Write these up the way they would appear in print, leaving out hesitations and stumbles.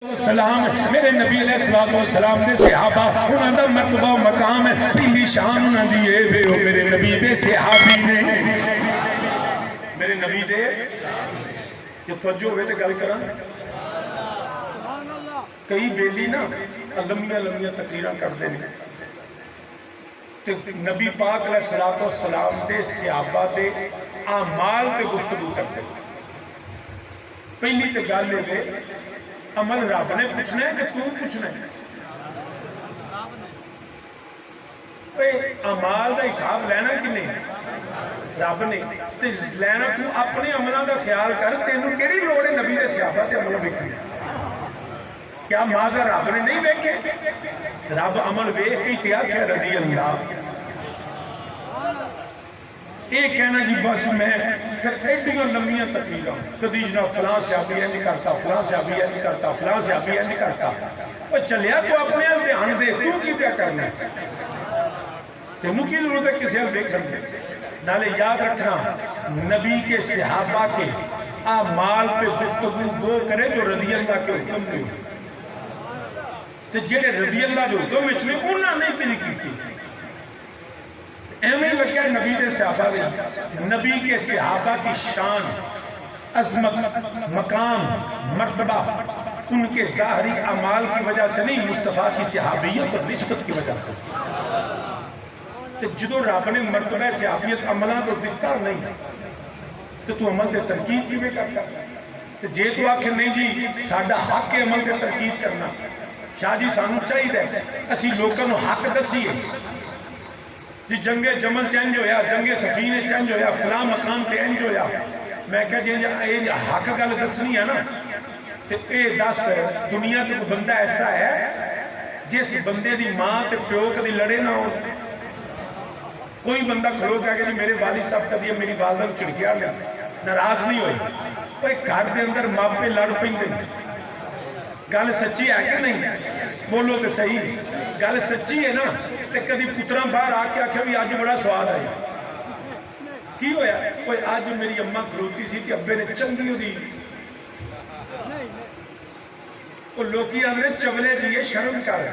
سلام میرے نبی علیہ السلام دے صحابہ انہاں دا مرتبہ و مقام ہے پہلی شان انہاں دی اے وے او میرے نبی دے صحابی نے میرے نبی دے یہ توجہ ہوئے تے گل کراں کئی بیلی نا لمیاں لمیاں تقریراں کردے نے تے نبی پاک علیہ السلام دے صحابہ دے اعمال تے گفتگو کرتے پہلی تے گل اے عمل رب نے پوچھنا ہے کہ تو پوچھنا ہے اعمال دا حساب لینا کہ نہیں رب نے تے لینا تو اپنے عملوں دا خیال کر تینوں کیڑی لوڑ ہے نبی دے صحابہ تے عمل ویکھنے کیا ماضا رب نے نہیں ویکھے رب عمل ویکھ کے تے آکھیا رضی اللہ یہ کہنا جی بس میں پھر ایڈیاں لمیاں تقریراں کدی جناب فلاں صحابی انج کرتا فلاں صحابی انج کرتا فلاں صحابی انج کرتا او چلیا تو اپنے امتحان دے تو کی پیا کرنا تینوں کی ضرورت ہے کسی اور دیکھ سکتے نالے یاد رکھنا نبی کے صحابہ کے اعمال پہ گفتگو وہ کرے جو رضی اللہ کے حکم میں تو جڑے رضی اللہ کے حکم میں چھوئے انہاں نہیں پلی کی تھی ایمیں لگیا نبی کے صحابہ دے نبی کے صحابہ کی شان عظمت مقام مرتبہ ان کے ظاہری اعمال کی وجہ سے نہیں مصطفیٰ کی صحابیت اور نسبت کی وجہ سے تو جدو رب نے مرتبہ صحابیت عملہ کو دکھتا نہیں تو عمل دے ترکیب کی بھی کر سکتا تو جے تو آخر نہیں جی ساڑھا حق کے عمل دے ترکیب کرنا شاہ جی سانو چاہی دے اسی لوگوں حق دسی ہے جی جنگ جمل چینج ہویا جنگ سفینے چینج ہویا فلاں مقام چینج ہویا میں کہا جی حق گل دسنی ہے نا تو اے دس دنیا تو بندہ ایسا ہے جس بندے دی ماں تے پیو کدی لڑے نہ ہو کوئی بندہ کھلو کہا کہ میرے والد صاحب کدی میری والدہ کو چڑکیا لیا ناراض نہیں ہوئی کوئی گھر دے اندر ماں پہ لڑ پیں گل سچی ہے کہ نہیں بولو کہ صحیح گل سچی ہے نا تے کدی پتراں باہر آ کے آکھیا بھی آج بڑا سواد آیا کی ہویا کوئی آج میری اماں کھلوتی سی کہ ابے نے چنگی ہو دی وہ لوکی آدھے چولے جی یہ شرم کر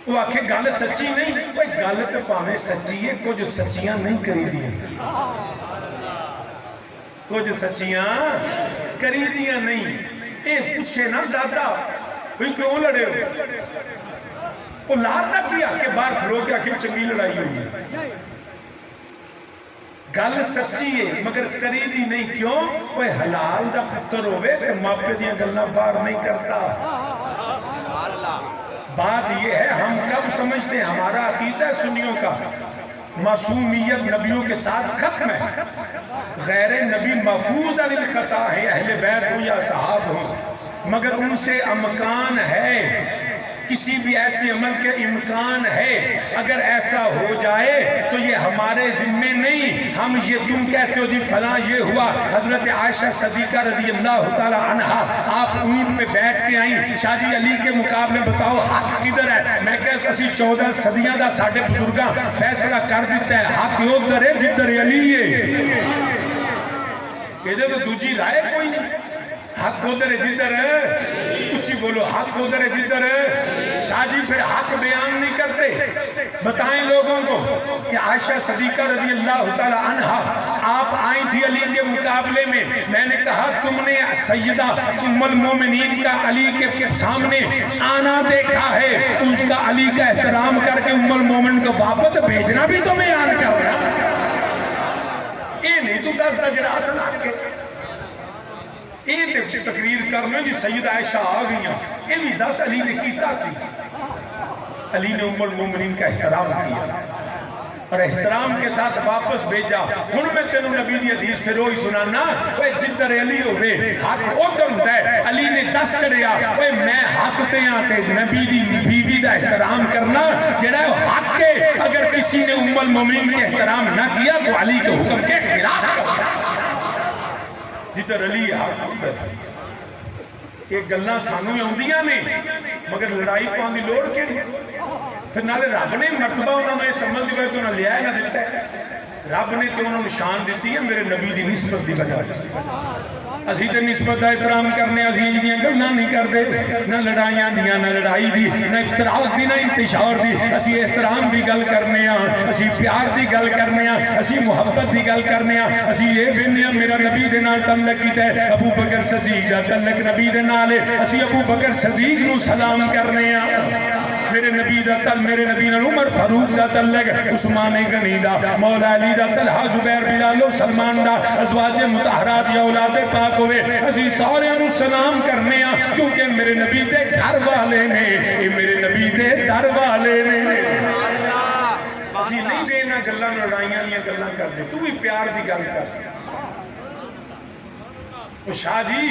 وہ آکھے گل سچی نہیں کوئی گل تے پاویں سچی ہے کچھ سچیاں نہیں کری دیا کچھ سچیاں کری دیا نہیں اے پوچھے نا دادا کوئی کیوں لڑے ہو وہ لار نہ کیا کہ باہر کھلو کے آخر چنگی لڑائی ہوئی ہے گل سچی ہے مگر کری دی نہیں کیوں کوئی حلال دا پتر ہوئے کہ ماپے دیا گلنا باہر نہیں کرتا بات یہ ہے ہم کب سمجھتے ہیں ہمارا عقیدہ سنیوں کا معصومیت نبیوں کے ساتھ ختم ہے غیر نبی محفوظ عن الخطا ہے اہل بیت ہو یا صحاب ہو مگر ان سے امکان ہے کسی بھی ایسے عمل کے امکان ہے اگر ایسا ہو جائے تو یہ ہمارے ذمے نہیں ہم یہ تم کہتے ہو جی فلاں یہ ہوا حضرت عائشہ صدیقہ رضی اللہ تعالی عنہا آپ اونٹ پہ بیٹھ کے آئیں شاہ جی علی کے مقابلے بتاؤ حق کدھر ہے میں کہتے اسی 14 صدیاں دا ساڑھے بزرگاں فیصلہ کر دیتا ہے حق ادھر ہے جدھر علی ہے یہ تو دوجی رائے کوئی نہیں حق ادھر ہے جدھر ہے اچھی بولو حق ادھر ہے جدھر ہے شاہ جی پھر حق بیان نہیں کرتے بتائیں لوگوں کو کہ عائشہ صدیقہ رضی اللہ تعالی عنہا آپ آئی تھی علی کے مقابلے میں نے کہا تم نے سیدہ ام المومنین کا علی کے سامنے آنا دیکھا ہے اس کا علی کا احترام کر کے ام المومن کو واپس بھیجنا بھی تو میں آن کر رہا یہ نہیں تو دس نجر آسن آن کے یہ تقریر کرنے جی سید عائشہ آ گئیاں یہ بھی دس علی نے کیتا تھی علی نے ام المومنین کا احترام کیا اور احترام کے ساتھ واپس بھیجا ان میں تینوں نبی دی حدیث پھر وہی سنانا وہ جدھر علی ہوئے حق ادھر ہوتا ہے علی نے دس چڑھیا وہ میں حق تے آتے نبی دی بیوی دا احترام کرنا جڑا ہے حق کے اگر کسی نے ام المومنین کے احترام نہ کیا تو علی کے حکم کے خلاف جدھر علی حق ایک گلنا سانو میں ہوندیاں نہیں مگر لڑائی کو آنگی لوڑ کے پھر نالے رب نے مرتبہ انہوں نے سمجھ دی تو انہوں نے لیا ہے نہ دیتا ہے رب نے تو انہوں نے شان دیتی ہے میرے نبی دی نسبت دی بجا اسی تے نسبت احترام کرنے اسی جنیاں گلاں نہیں کرتے نہ لڑائیاں دیاں نہ لڑائی دی نہ اختلاف دی نہ انتشار دی اسی احترام دی گل کرنے اسی پیار دی گل کرنے اسی محبت دی گل کرنے اسی یہ بیننے میرا نبی دے نال تعلق کیتا ہے ابو بکر صدیق دا تعلق نبی دے نال اسی ابو بکر صدیق نو سلام کرنے میرے نبی دا تل میرے نبی نال عمر فاروق دا تعلق عثمان غنی دا مولا علی دا طلحہ زبیر بلال و سلمان دا ازواج مطہرات یا اولاد پاک ہوئے اسی سارے انہوں سلام کرنے ہیں کیونکہ میرے نبی دے گھر والے نے میرے نبی دے در والے نے اسی نہیں دینا گلاں لڑائیاں نہیں گلاں کر دے تو بھی پیار دی گل کر وہ شاہ جی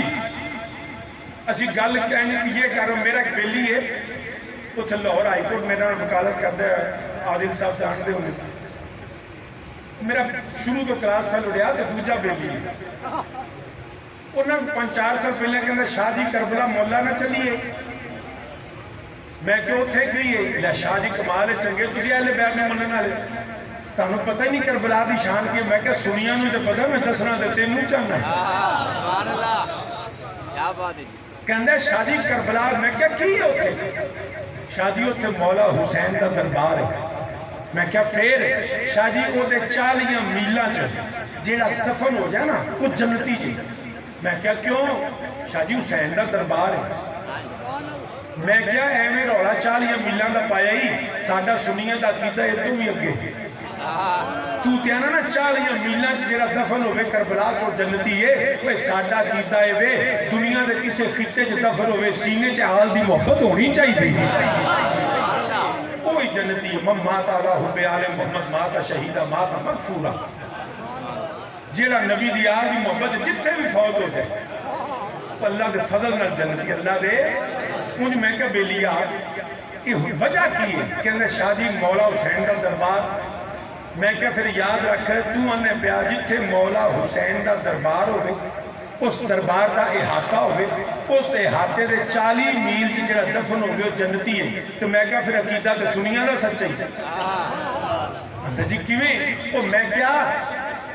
اسی گل کہنے یہ کر میرا ایک بیلی ہے تو تھے لاہور آئی کورٹ میرا وکالت کرتا ہے عادل صاحب سے آنے دے ہونے میرا شروع تو کلاس فیل اڑیا تو دوجہ بیلی ہے انہوں نے 5-4 سال پہلے کہ شاہ جی کربلا مولا نہ چلیے میں کیوں تھے گئی ہے یا شاہ جی کمال ہے چنگے تسی اہل بیت میں منن والے تانوں پتہ ہی نہیں کربلا دی شان کی میں کہ سنیاں نوں تے پتہ میں دسنا تے تینوں چاہنا سبحان اللہ کیا بات ہے کہندا شاہ جی کربلا میں کہ کی اوتھے شاہ جی اوتھے مولا حسین دا دربار ہے میں کیا پھر شاہ جی وہ 40 میلاں چ جیڑا دفن ہو جائے نا وہ جنتی جی میں کیا کیوں شاہ جی حسین دا دربار ہے میں کیا ایویں رولا 40 میلاں دا پایا ہی ساڈا سنیاں دا عقیدہ ادھر بھی اگے تو تیانا نا 40 میلاں چ جیڑا دفن ہوئے کربلا چ جنتی ہے وہ ساڈا عقیدہ ہے وے دنیا دے کسے خطے چ دفن ہوئے سینے چ حال دی محبت ہونی چاہیے کوئی جنتی ہے مات آلہ حب آل محمد ماتا شہیدہ ماتا مغفورہ جیڑا نبی دی آل دی محبت جتنے بھی فوت ہوتے اللہ دے فضل نہ جنتی اللہ دے مجھ میں کہا بیلیا یہ وجہ کی ہے کہ شاہ جی مولا حسین کا دربار میں کہا پھر یاد رکھا تو آنے پیا جتنے مولا حسین کا دربار ہوئے اس دربار کا احاطہ ہوئے اس احاطے دے 40 میل سے جڑا دفن ہوئے جنتی ہے تو میں کہا پھر عقیدہ تو سنیاں دا سچ ہے جی کیویں تو میں کیا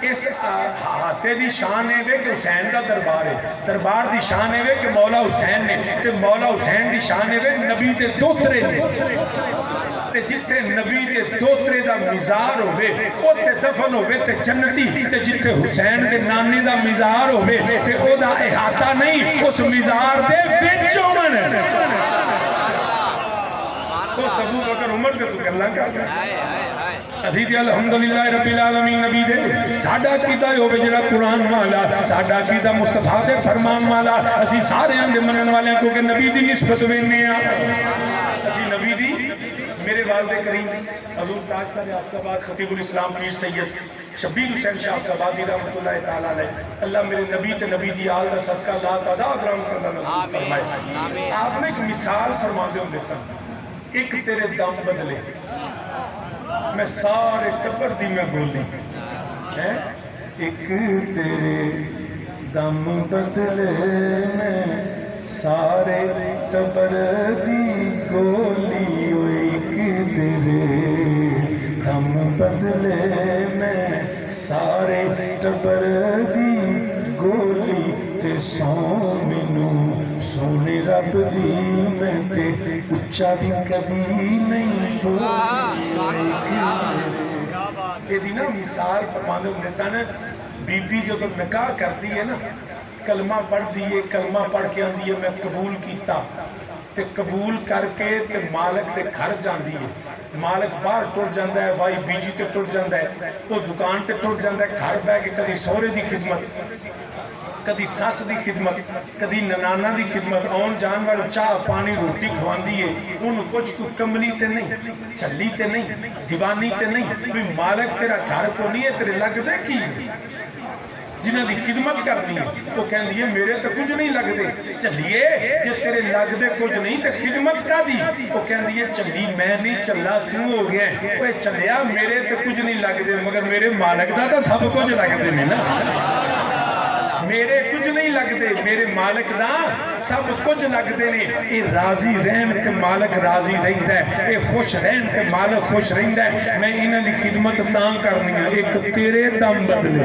اس احاطے دی شان ہے کہ حسین کا دربار ہے دربار دی شان ہے کہ مولا حسین نے تے مولا حسین دی شان ہے نبی دے دوترے نے تے جتھے نبی دے دوترے دا مزار ہوئے اوتے دفن ہوئے تے جنتی تے جتھے حسین دے نانے دا مزار ہوئے تے او دا احاطہ نہیں اس مزار دے وچوں من تو ابو بکر عمر کے تو گلاں کر عزیزی الحمدللہ رب العالمین نبی دے ساڈا عقیدہ ہوگا جڑا قرآن والا ساڈا عقیدہ مصطفیٰ دے فرمان والا اسی سارے اندے منن والے ہیں کیونکہ نبی دی نسبت وینے ہیں اسی نبی دی میرے والد کریم حضور تاجدار آفت آباد خطیب الاسلام پیر سید شبیر حسین شاہ آفت آبادی رحمت اللہ تعالیٰ علیہ اللہ میرے نبی تے نبی دی آل دا صدقہ ذات ادا اکرام کرنا نصیب فرمائے آپ نے ایک مثال فرما دے ہوں دے سن ایک تیرے دم بدلے میں سارے ٹبر دی میں بولی ایک تیرے دم بدلے میں سارے ٹبر دی گولی ایک تیرے دم بدلے میں سارے ٹبر دی گولی تے سو مینو سونے رب دی میں تے اچھا بھی کبھی نہیں بولی یہ دینا مثال فرمانے ہونے سن بی بی جو تو نکاح کرتی ہے نا کلمہ پڑھ دیئے کلمہ پڑھ کے آن دیئے میں قبول کیتا تے قبول کر کے تے مالک تے گھر جان دیئے مالک باہر ٹوٹ جاندہ ہے وائی بیجی تے ٹوٹ جاندہ ہے وہ دکان تے ٹوٹ جاندہ ہے گھر بے کے کدی سورے دی خدمت کدی ساس دی خدمت کدی ننانا دی خدمت آن جان والو چاہ پانی روٹی کھوان دیئے انہوں کچھ تو کملی تے نہیں چلی تے نہیں دیوانی تے نہیں بھی مالک تیرا گھر کو نہیں ہے تیرے لگ دے کی جنہاں دی خدمت کر دی وہ کہن دیئے میرے تو کچھ نہیں لگ دے چلیے جے تیرے لگ دے کچھ نہیں تو خدمت کا دی وہ کہن دیئے چلی میں نہیں چلا تو ہو گیا وہ چلیا میرے تو کچھ نہیں لگ دے مگر میرے مالک دا سب کچھ لگ دے میں نا میرے کچھ نہیں لگ دے میرے مالک دا سب کچھ لگ دے نے یہ راضی رہن تے مالک راضی رہن دے یہ خوش رہن تے مالک خوش رہن دے میں انہیں دی خدمت تاں کرنی ہے ایک تیرے دم بدلے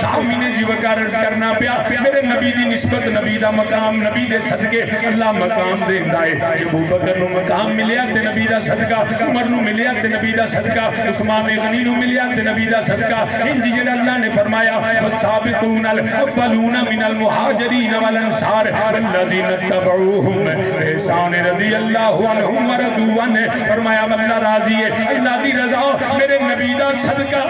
اسامی نے جی وقار عرض کرنا پیا میرے نبی دی نسبت نبی دا مقام نبی دے صدقے اللہ مقام دے اندائے جب ابو بکر نو مقام ملیا تے نبی دا صدقہ عمر نو ملیا تے نبی دا صدقہ عثمان غنی نو ملیا تے نبی دا صدقہ انجی جڑا اللہ نے فرمایا والسابقون الاولون من المہاجرین والانصار والذین اتبعوہم احسان رضی اللہ عنہم ورضوا عنہ فرمایا اللہ راضی ہے اللہ دی رضا میرے نبی دا صدقہ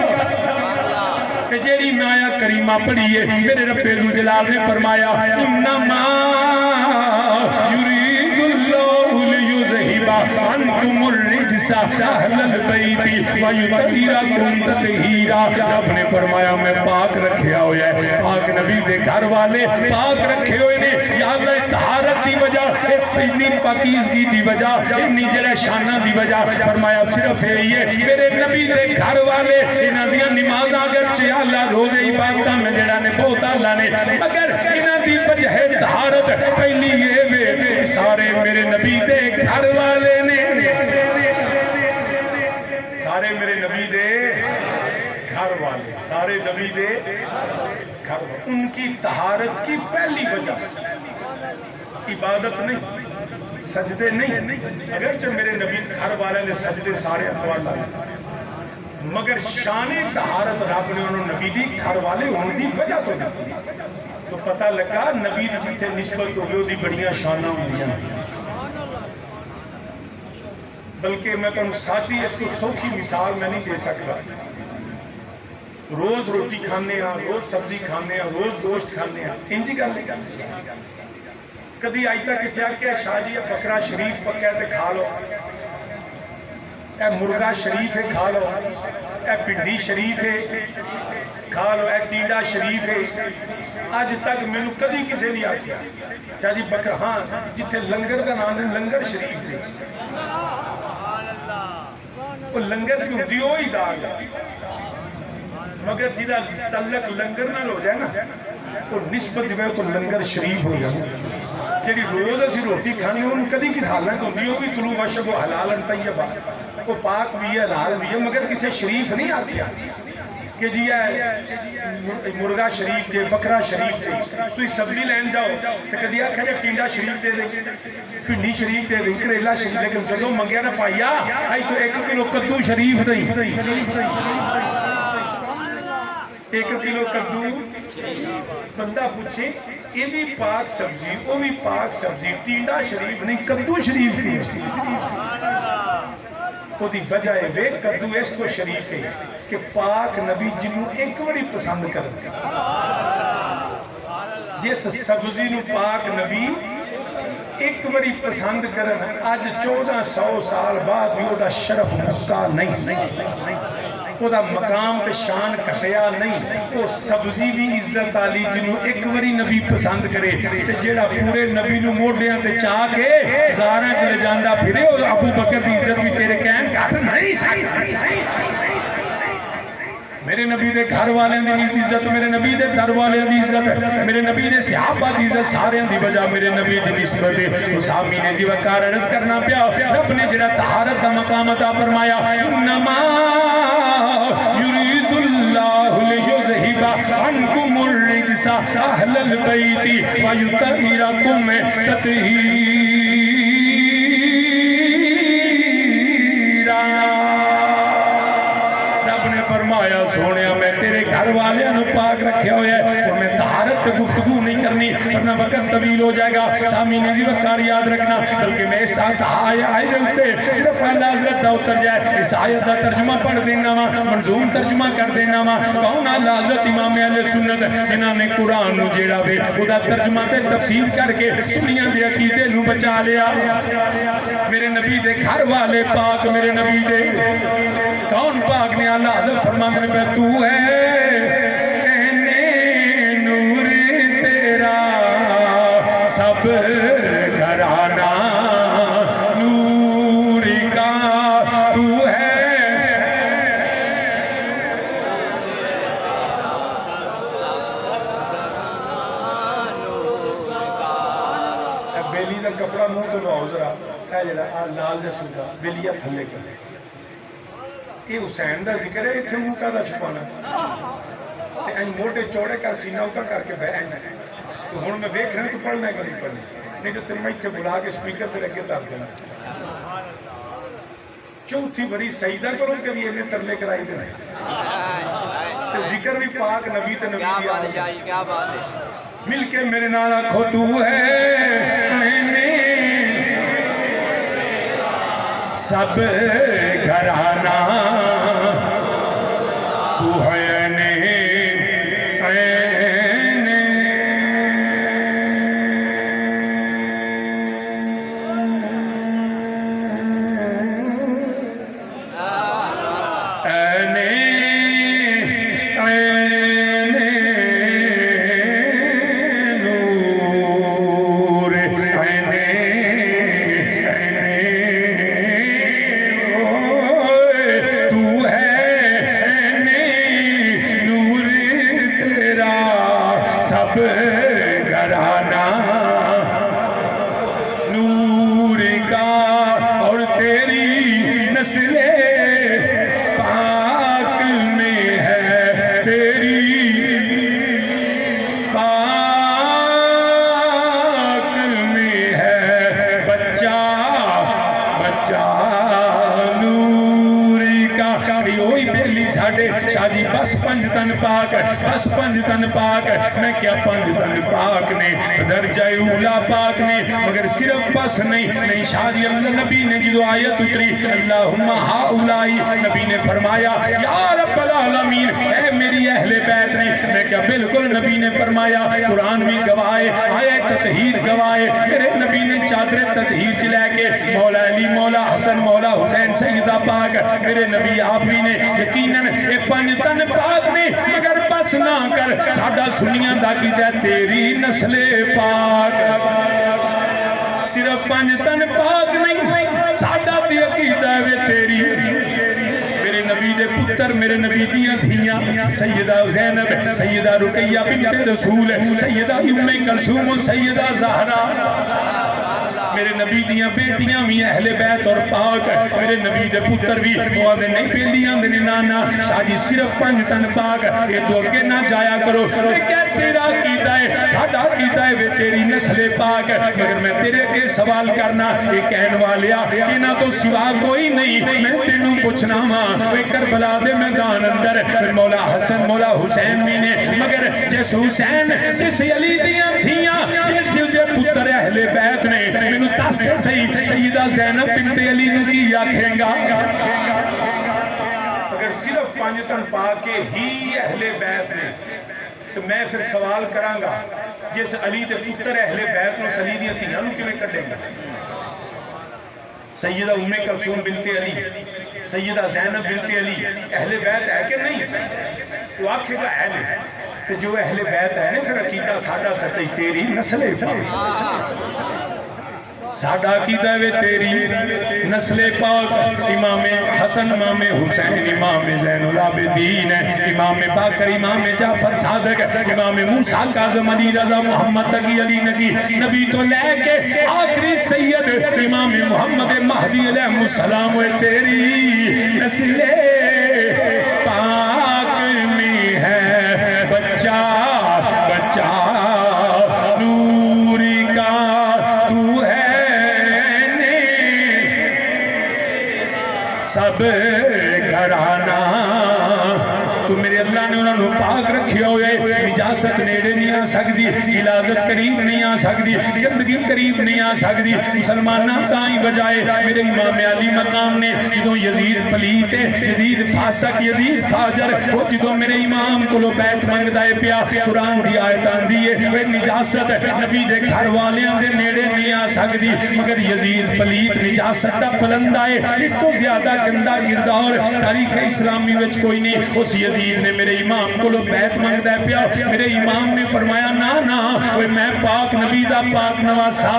کہ جیڑی نایا کریمہ پڑھئے میرے رب ذوالجلال نے فرمایا انما یرید اللہ لیذہب عنکم الرجس اہل البیت ویطہرکم تطہیرا رب نے فرمایا میں پاک رکھیا ہویا ہے پاک نبی دے گھر والے پاک رکھے ہوئے نے یا اللہ طہارت دی وجہ اتنی پاکیزگی دی وجہ اتنی جڑے شانہ دی وجہ فرمایا صرف یہ میرے نبی دے گھر والے انہاں دیاں نماز اگر چیا اللہ روزے عبادتاں میں جڑا نے بہت اللہ نے مگر انہاں دی وجہ طہارت پہلی یہ وے سارے میرے نبی دے گھر والے نے سارے میرے نبی دے گھر والے سارے نبی دے گھر والے ان کی طہارت کی پہلی وجہ عبادت نہیں سجدے نہیں اگرچہ میرے نبی گھر والے نے سجدے سارے اتوار لائے مگر شان طہارت رب نے انہوں نبی دی گھر والے انہوں دی وجہ تو دیتی تو پتہ لگا نبی دی جیتے نسبت ہوئے دی بڑیاں شانہ ہوئی ہیں بلکہ میں کہوں ساتھی اس کو سوکھی مثال میں نہیں دے سکتا روز روٹی کھانے ہیں روز سبزی کھانے ہیں روز گوشت کھانے ہیں انجی گل نہیں کرنے کدی آئی تک کسی آکے شاہ جی بکرا شریف پکے تے کھا لو اے مرغا شریف ہے کھا لو اے پنڈی شریف ہے کھا لو اے ٹیڈا شریف ہے آج تک میں نے کدی کسی نہیں آکیا شاہ جی بکرا ہاں جتے لنگر کا نام ہے لنگر شریف ہے وہ لنگر کی ہوتی ہوئی داغ مگر جیدہ تعلق لنگر نہ ہو جائے نا وہ نسبت جو ہے تو لنگر شریف ہو جائے جیڑی روز اسی روٹی کھانے ان کدی کس حالت ہوتی ہوگی طلوع وشب و حلال طیبہ وہ پاک بھی ہے حلال بھی ہے مگر کسی شریف نہیں آتی کہ جی ہے مرغا شریف جے بکرا شریف جے تو اس سبزی لین جاؤ تو کدی آکھا جب ٹینڈا شریف جے دے پنڈی شریف جے دے کریلا شریف لیکن جدو منگیا نا پائیا آئی تو 1 کلو کدو شریف دیں 1 کلو کدو بندہ پوچھے یہ بھی پاک سبزی وہ بھی پاک سبزی ٹینڈا شریف نہیں کدو شریف کی وہ دی وجہ ہے کدو اس کو شریف ہے کہ پاک نبی جنہوں ایک بڑی پسند کرتے جس سبزی نو پاک نبی ایک بڑی پسند کرن آج 1400 سال بعد بھی وہ دا شرف مکہ نہیں وہ دا مقام پہ شان کٹیا نہیں وہ سبزی بھی عزت آلی جنہوں ایک بڑی نبی پسند کرے تے جیڑا پورے نبی نو موڑ دیا تے چاہ کے داراں چلے جاندہ پھرے اور ابو بکر دی عزت بھی تیرے کہن کہتا نہیں میرے نبی دے گھر والے دی عزت میرے نبی دے گھر والے دی عزت میرے نبی دے صحابہ دی عزت سارے دی وجہ میرے نبی دی نسبت اسامی نے جی وقار عرض کرنا پیا رب نے جڑا طہارت دا مقام عطا فرمایا انما یرید اللہ لیذہب عنکم الرجس اہل البیت ویطہرکم تطہیرا فرمایا سونیا میں تیرے گھر والے انہوں پاک رکھے ہوئے اور میں طہارت پہ گفتگو نہیں کرنی ورنہ وقت طویل ہو جائے گا سامی نزی وقار یاد رکھنا بلکہ میں اس آیت آئے ہوتے صرف اللہ حضرت دا اتر جائے اس آیت دا ترجمہ پڑھ دینا وا منظوم ترجمہ کر دینا وا کون اللہ حضرت امام اہل سنت جنہاں نے قرآن نو جیڑا وے خدا ترجمہ تے تفسیر کر کے سنیاں دے عقیدے نو بچا لیا میرے نبی دے گھر والے پاک میرے نبی دے کون پاک نے اللہ حضرت فرمان میں پہ تو ہے اہنے نور تیرا سب گھرانا نور کا تو ہے بیلی دا کپڑا منہ تو لاؤ ذرا اے جڑا لال دے سودا بیلیا تھلے کرے یہ حسین دا ذکر ہے اتھے منہ کا دا چھپانا موٹے چوڑے کر سینہ اوپر کر کے بہن تو ہوں میں دیکھ رہا ہوں تو پڑھنا ہے کہ نہیں پڑھنا نہیں تو تین میں اتنے بلا کے سپیکر پہ لگے تار دینا چوتھی بڑی سجدہ کرو کہ بھی انہیں ترلے کرائی دینا تو ذکر بھی پاک نبی تے نبی دیا کیا بات ہے مل کے میرے نال آکھو تو ہے سب گھرانا تو ہے بس پنج تن پاک میں کیا پنج تن پاک نے درجہ اولا پاک نے مگر صرف بس نہیں شادی اللہ نبی نے جدو آیت اتری اللہم ہاؤلائی نبی نے فرمایا یا رب العالمین اے میری اہل بیت نے میں کیا بالکل نبی نے فرمایا قرآن بھی گوائے آیت تطہیر گوائے میرے نبی نے چادر تطہیر چلے کے مولا علی مولا حسن مولا حسین سیدہ پاک میرے نبی آپ بھی نے یقیناً اے پنج تن پاک نے مگر بس نہ کر ساڑھا سنیاں دا کی دے تیری نسل پاک صرف پنج تن پاک نہیں ساڑھا تی عقیدہ ہے تیری میرے نبی دے پتر میرے نبی دیاں دھیاں سیدہ زینب سیدہ رقیہ بنت رسول سیدہ ام کلثوم سیدہ زہرا میرے نبی دیاں بیٹیاں بھی اہل بیت اور پاک میرے نبی دے پتر بھی وہ نہیں پیلیاں دے نانا شاہ جی صرف پنج تن پاک یہ تو اگے نہ جایا کرو میں کہہ تیرا کیتا ہے ساڑھا کیتا ہے وہ تیری نسل پاک مگر میں تیرے کے سوال کرنا یہ کہن والیا کہ نہ تو سوا کوئی نہیں میں تینوں پوچھنا ماں وہ کربلا دے میدان اندر مولا حسن مولا حسین بھی نے مگر جس حسین جس علی دیاں تھیاں جس پتر اہل بیت نے میں تاستے سیدہ زینب بنت علی نو کی آکھیں گا اگر صرف پانچتن پاکے ہی اہل بیت نے تو میں پھر سوال کروں گا جس علی دے پتر اہل بیت نو سلیدیاں تیاں نو کیوں کٹیں گا سیدہ ام کلثوم بنت علی سیدہ زینب بنت علی اہل بیت ہے کہ نہیں تو آکھے گا اہل تو جو اہل بیت ہے پھر عقیدہ ساڑھا سچائی تیری نسل پاک ساڑھا عقیدہ ہے تیری نسل پاک امام حسن امام حسین امام زین العابدین امام باقر امام جعفر صادق امام موسیٰ کاظم علی رضا محمد تقی علی نبی تو لے کے آخری سید امام محمد مہدی علیہ السلام تیری نسل پاک میں ہے بچہ بچہ نوری کا تو ہے سب گھرانا تو میرے اللہ نے انہوں نے پاک رکھے ہوئے نجاست نیڑے نہیں آ سکتی غلاظت قریب نہیں آ سکتی گندگی قریب نہیں آ سکتی مسلمانہ تائیں بجائے میرے امام علی مقام نے جدوں یزید پلیت یزید فاسق یزید فاجر وہ جدوں میرے امام کو لو بیت منگ دائے پیا قرآن دی آیتان دیئے وہ نجاست نبی دے گھر والیاں دے نیڑے نہیں آ سکتی مگر یزید پلیت نجاست دا پلند آئے ایک تو زیادہ گندہ کردار تاریخ اسلامی وچ کوئی نہیں اس یزید نے میرے امام کو لو بیت منگ دائے پیا میرے امام نے فرمایا نا میں پاک نبی دا پاک نواسا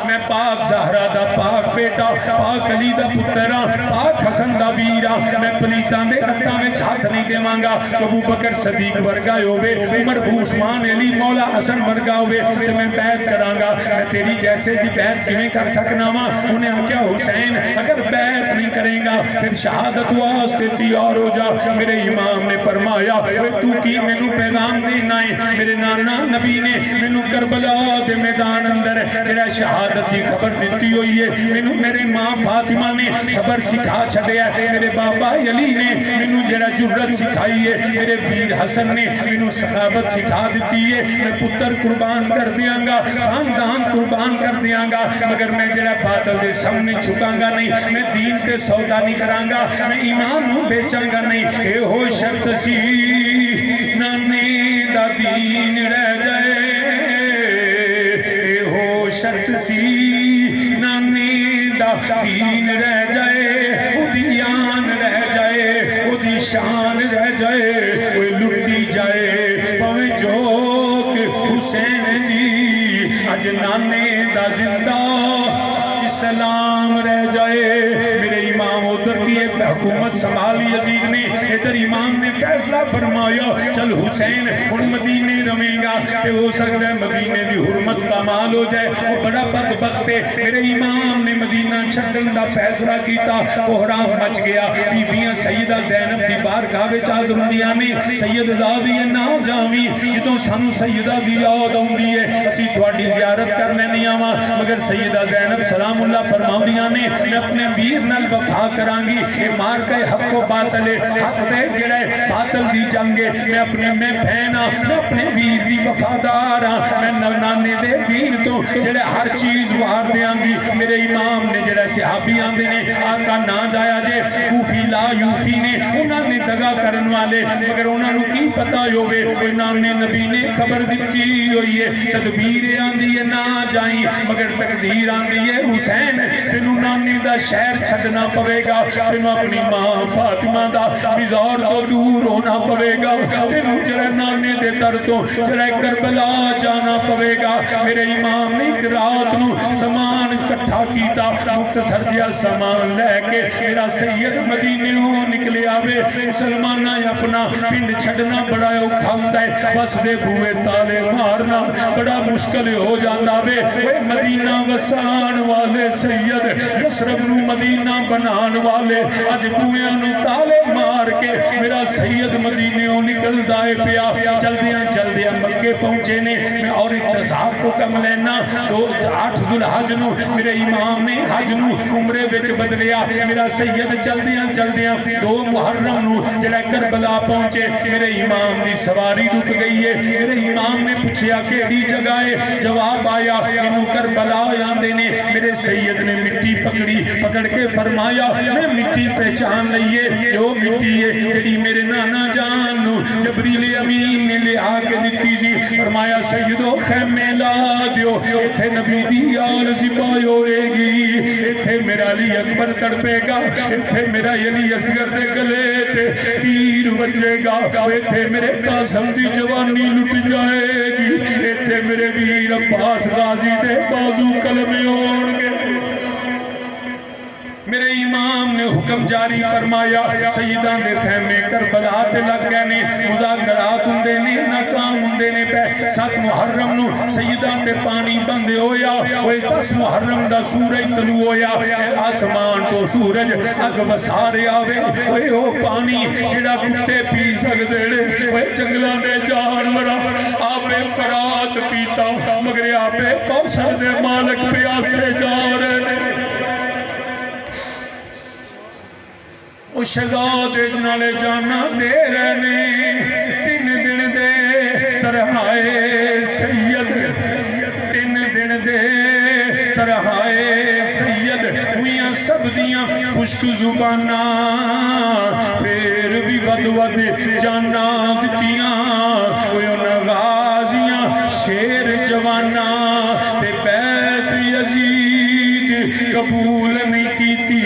میں پاک زہرا دا پاک بیٹا پاک علی دا پترا پاک حسن دا ویرا میں پلیتان دے ہتھاں وچ ہاتھ نہیں دیواں گا ابو بکر صدیق ورگا ہوے عمر عثمان علی مولا حسن ورگا ہوے تے میں بیعت کراں گا میں تیری جیسے دی بیعت کیویں کر سکنا وا انہیں آکھیا حسین اگر بیعت نہیں کرے گا پھر شہادت واسطے تیار ہو جا میرے امام نے فرمایا تو کی مینوں پیغام دینا ہے میرے نانا نبی نے مینوں کربلا دے میدان اندر جڑا شہادت دی خبر دتی ہوئی ہے مینوں میرے ماں فاطمہ نے صبر سکھا چھڈیا ہے میرے بابا علی نے مینوں جڑا جرت سکھائی ہے میرے ویر حسن نے مینوں سخاوت سکھا دیتی ہے میں پتر قربان کر دیاں گا خاندان قربان کر دیاں گا مگر میں جڑا باطل دے سامنے جھکاں گا نہیں میں دین تے سودا نہیں کراں گا میں ایمان نوں بیچاں گا نہیں اے ہو شرط سی نانے دا دین رہ جائے اے ہو شرط سی نانے دا دین رہ جائے او دی آن رہ جائے او دی شان رہ جائے او لٹی جائے پویں جوک حسین جی اج نانے دا زندہ اسلام رہ جائے میرے امام ادھر کی ایک حکومت سنبھالی یزید نے ادھر امام نے فیصلہ فرمایا چل حسین ان مدینے رہیں گا کہ ہو سکتا ہے مدینے بھی حرمت کا مال ہو جائے وہ بڑا بدبخت ہے میرے امام نے مدینہ چھڈن دا فیصلہ کیتا کوہرام مچ گیا بیویاں سیدہ زینب دی بارگاہ وچ حاضر ہوندیاں نے سید زادی نہ جاویں جدوں سانو سیدہ دی یاد آوندی ہے اسی تہاڈی زیارت کرنے نہیں آواں مگر سیدہ زینب سلام اللہ فرماؤندیاں نے میں اپنے ویر نال وفا کران گی یہ مار کے حق و باطل حق دے جڑا ہے باطل دی جنگ ہے میں اپنے میں بہنا میں اپنے ویر دی وفادار ہاں میں نانے دے دین تو جڑے ہر چیز وار دیاں گی میرے امام نے جڑا صحابی آندے نے آقا نہ جایا جے کوفی لا یوفی نے انہاں نے دگا کرن والے مگر انہاں نو کی پتہ ہوے کوئی نانے نبی نے خبر دتی ہوئی ہے تدبیر آندی ہے نہ جائیں مگر تقدیر آندی ہے حسین تینوں نانے دا شہر چھڈنا پوے گا تینوں اپنی ماں فاطمہ دا مزار تو دور ہونا پوے گا تینوں جڑے نانے دے در تو جڑے کربلا جانا پوے گا میرے امام نے ایک رات نو سامان اکٹھا کیتا مختصر جہا سامان لے کے میرا سید مدینے ہو نکلے آوے مسلمانہ اپنا پنڈ چھڈنا بڑا اوکھا ہوندا ہے بس دے بوئے تالے مارنا بڑا مشکل ہو جاندا وے اوے مدینہ وسان والے سید یسرب نو مدینہ بنان والے اج بوئیاں نو تالے مار کے میرا سید مدینے ہو نکل دائے پیا جلدیاں مکے پہنچے نے میں اور اقتصاف کو کم لینا 8 ذوالحج نو میرے امام نے حج نو عمرے وچ بدلیا میرا سید جلدیاں 2 محرم نو جڑا کربلا پہنچے میرے امام دی سواری رک گئی ہے میرے امام نے پوچھیا کیڑی جگہ ہے جواب آیا انہوں کربلا آندے نے میرے سید نے مٹی پکڑ کے فرمایا میں مٹی پہچان لئیے یہ وہ مٹی ہے جڑی میرے نانا جان نو جبریل امین نے لے آ کے دیتی سی فرمایا سیدو خیمے لا دیو ایتھے نبی دی آل زبائی ہوئے گی ایتھے میرا علی اکبر تڑپے گا ایتھے میرا علی اصغر سے گلے تے تیر بچے گا ایتھے میرے قاسم دی جوانی لٹ جائے گی ایتھے میرے ویر عباس غازی دے بازو کلمے ہوڑ گے میرے امام نے حکم جاری فرمایا سیدان دے خیمے کربلا تے لگ گئے نے مذاکرات ہندے نے ناکام ہندے نے پہ 7 محرم نو سیدان تے پانی بندے ہویا وہ 10 محرم دا سورج طلوع ہویا آسمان تو سورج اگ بسارے آوے وہ پانی جڑا کتے پی سکتے وہ جنگلان دے جانورا آپ فرات پیتا مگر آپ کوثر دے مالک پیاسے جا رہے او شہزادے جنالے جانا دے رہنے 3 دن دے ترہائے سید 3 دن دے ترہائے سید ہویاں سب دیاں خشک زبانہ پھر بھی ود جانا دتیاں ہویاں غازیاں شیر جوانہ تے بیت یزید قبول نہیں کیتی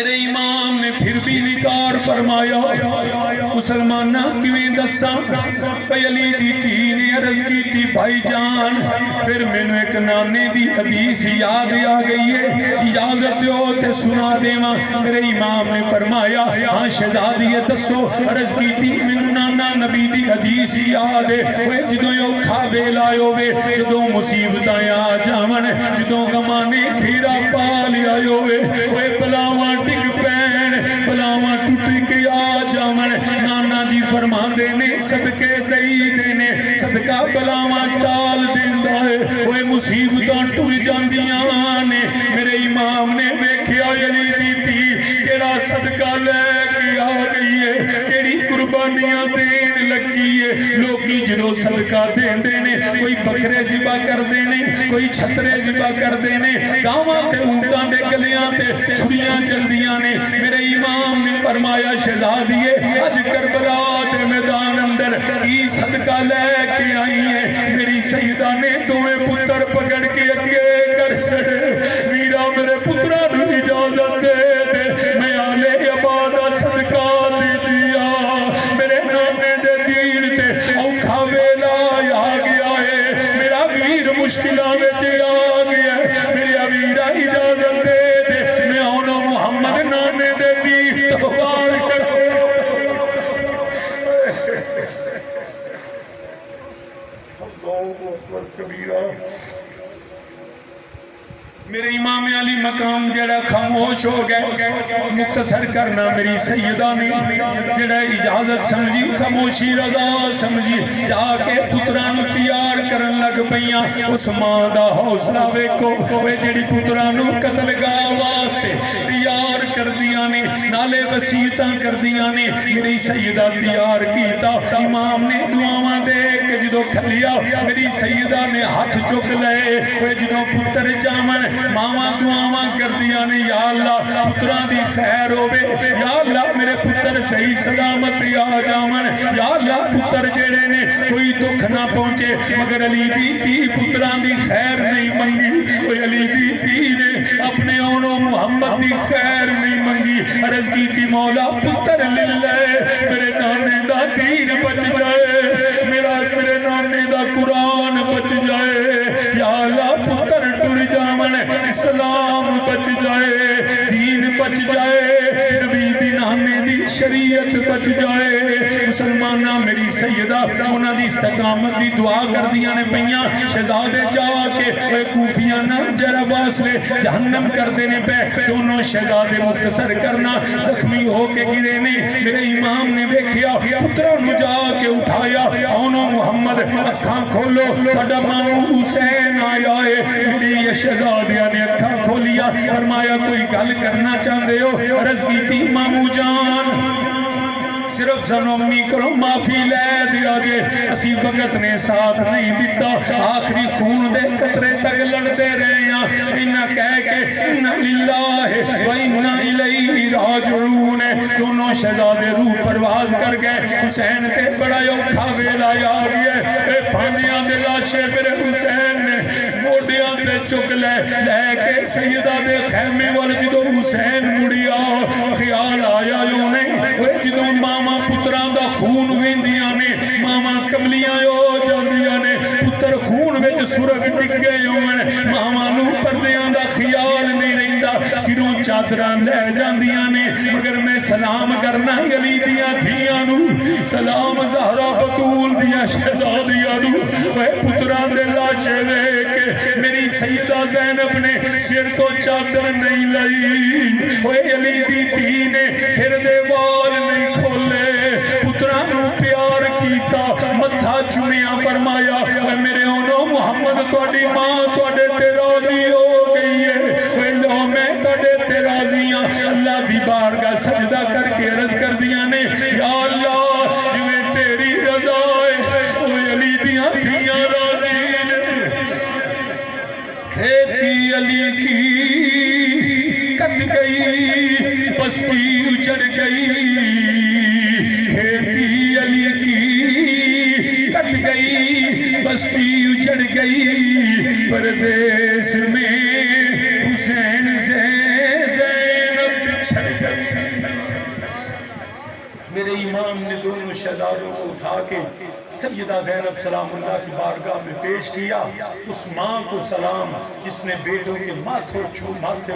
میرے امام نے پھر بھی نکار فرمایا مسلمانہ کیویں دسا پہ علی دی تھی نے عرض کی تھی بھائی جان پھر میں نے ایک نانے دی حدیث یاد آ گئی ہے اجازت ہو تے سنا دیواں میرے امام نے فرمایا ہاں شہزادی دسو عرض کی تھی میں نے نانا نبی دی حدیث یاد ہے وہ جدوں یو کھاوے لائیو وے جدوں مصیبتاں آ جاون جدوں غمانے کھیرا پا لیا ہوئے وہ بلاواں ڈگ پین بلاواں ٹوٹ کے آ جاون نانا جی فرماندے نے صدقے زیدے نے صدقہ بلاواں ٹال دیندا ہے وہ مصیبتاں ٹر جاندیاں نے میرے امام نے ویکھیا علی دی تھی کیڑا صدقہ لے کے آ گئی ہے کیڑی قربانیاں دین لگی ہے لوگی جدو صدقہ دین دینے کوئی بکرے ذبح کر دینے کوئی چھترے ذبح کر دینے گاواں تے اونٹاں دے گلیاں تے چھڑیاں چلدیاں نے میرے امام نے فرمایا شہزادیے اج کربلا دے میدان اندر کی صدقہ لے کے آئی ہے میری سیدہ نے دوئے پتر پکڑ کے اگے کر چھڑے میرا میرے پترہ نو اجازت دے دے میں آلے عبادہ صدقہ دے دیا میرے نانے دے دین تے اوکھا ویلا آ گیا ہے میرا ویر مشکلہ میں آ گیا ہے میرا ویرہ اجازت دے دے میں آنو محمد نانے دے ویر تبار چڑھو اللہ اکبر کبیرہ میرے امام علی مقام جڑا خاموش ہو گئے مختصر کرنا میری سیدہ نے جڑا اجازت سمجھی خاموشی رضا سمجھی جا کے پترانو تیار کرن لگ پئیاں اس ماں دا حوصلہ ویکھو وہ جڑی پترانو قتل گاہ واسطے تیار کر دیا نے نالے وسیعتاں کر دیا نے میری سیدہ تیار کیتا امام نے دعاواں دے کے جدو کھلیا میری سیدہ نے ہاتھ چک لے وہ جدو پتر جامن ماما دعاواں کر دیا نے یا اللہ پتران دی خیر ہوئے یا اللہ میرے پتر صحیح سلامت آ جامن یا اللہ پتر جیڑے نے کوئی دکھ نہ پہنچے مگر علی دی تھی پتران دی خیر نہیں منگی وہ علی دی تھی نے اپنے اونو محمد دی خیر نہیں منگی عرض کی تھی مولا پتر للہ میرے نانے دا دین بچ جائے میرے نانے دا قرآن بچ جائے یا اللہ پتر ٹر جامن اسلام بچ جائے دین بچ جائے نبی دی نانے دی شریعت بچ جائے مسلمانہ میری سیدہ انہاں دی استقامت دی دعا کر دیا نے پہیاں شہزادے جا کے اے کوفیاں نہ جرہ واسلے جہنم کر دینے پہ دونوں شہزادے مختصر کرنا زخمی ہو کے گرے نے میرے امام نے ویکھیا پتروں نو جا کے اٹھایا اونو محمد اکھاں کھولو تھوڑا مامو حسین آیا ہے میری یہ شہزادیاں نے اکھاں کھولیا فرمایا کوئی گل کرنا چاہتے ہو عرض کی تھی مامو جان صرف سنو امی کرو معافی لے دیا جے اسی وقت نے ساتھ نہیں دیتا آخری خون دے قطرے تک لڑتے رہے ہیں انہا کہہ کے انہا للہ و انہا الیہ راجعون دونوں شہزادے روح پرواز کر گئے حسین تے بڑا یوکھا ویلا یا گئے پانجیاں دے لاشے پھر حسین نے موڈیاں دے چک لے کے سیدہ دے خیمے والے جدو حسین مڑیا خیال آیا جو نہیں وہ جدو ماما پتران دا خون ویندیاں نے ماما کملیاں ہو جاندیاں نے پتر خون وچ سرخ ٹک گئے ہوئے ماما نو پردیاں دا خیال نہیں رہندا سروں چادران لے جاندیاں نے مگر میں سلام کرنا علی دیاں دھیاں نو سلام زہرا بطول دیاں شہزادیاں نو وہ پتران دے لاشے دے کے میری سیدہ زینب نے سر تو چادر نہیں لئی وہ علی دی تھی نے سر دے وال نہیں کھولے پترانو پیار کیتا متھا چنیا فرمایا اے میرے اونو محمد توڑی ماں توڑے تے راضی ہو گئی ہے اے لو میں توڑے تے راضیاں اللہ دی بارگاہ سجدہ کر کے عرض کر دیا نے یا اللہ جویں تیری رضا ہے اے علی دیاں دھیاں راضی کھیتی علی کی کٹ گئی بستی اجڑ گئی کھیتی علی کی کٹ گئی بستی اجڑ گئی پردیس میں حسین سے زینب بچھڑ میرے امام نے دونوں شہزادوں کو اٹھا کے سیدہ زینب سلام اللہ کی بارگاہ میں پیش کیا. اس ماں کو سلام جس نے بیٹوں کے ماتھے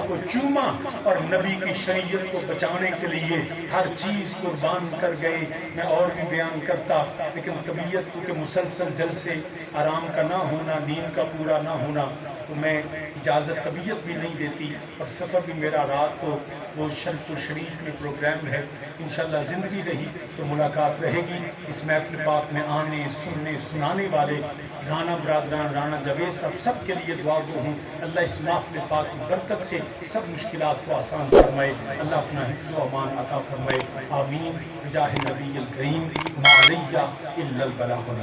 کو چوما اور نبی کی شریعت کو بچانے کے لیے ہر چیز قربان کر گئے. میں اور بھی بیان کرتا لیکن طبیعت کو کہ مسلسل جلسے آرام کا نہ ہونا، نیند کا پورا نہ ہونا، تو میں اجازت طبیعت بھی نہیں دیتی اور سفر بھی میرا رات کو وہ شرف الشریف میں پروگرام ہے. انشاءاللہ زندگی رہی تو ملاقات رہے گی. اس محفل پاک میں آنے سننے سنانے والے رانا برادران، رانا جاوید صاحب سب کے لیے دعا گو ہوں. اللہ اس محفل پاک کی برکت سے سب مشکلات کو آسان فرمائے. اللہ اپنا حفظ و امان عطا فرمائے. آمین بجاہ نبی الکریم ما علیہ الا البلاغ.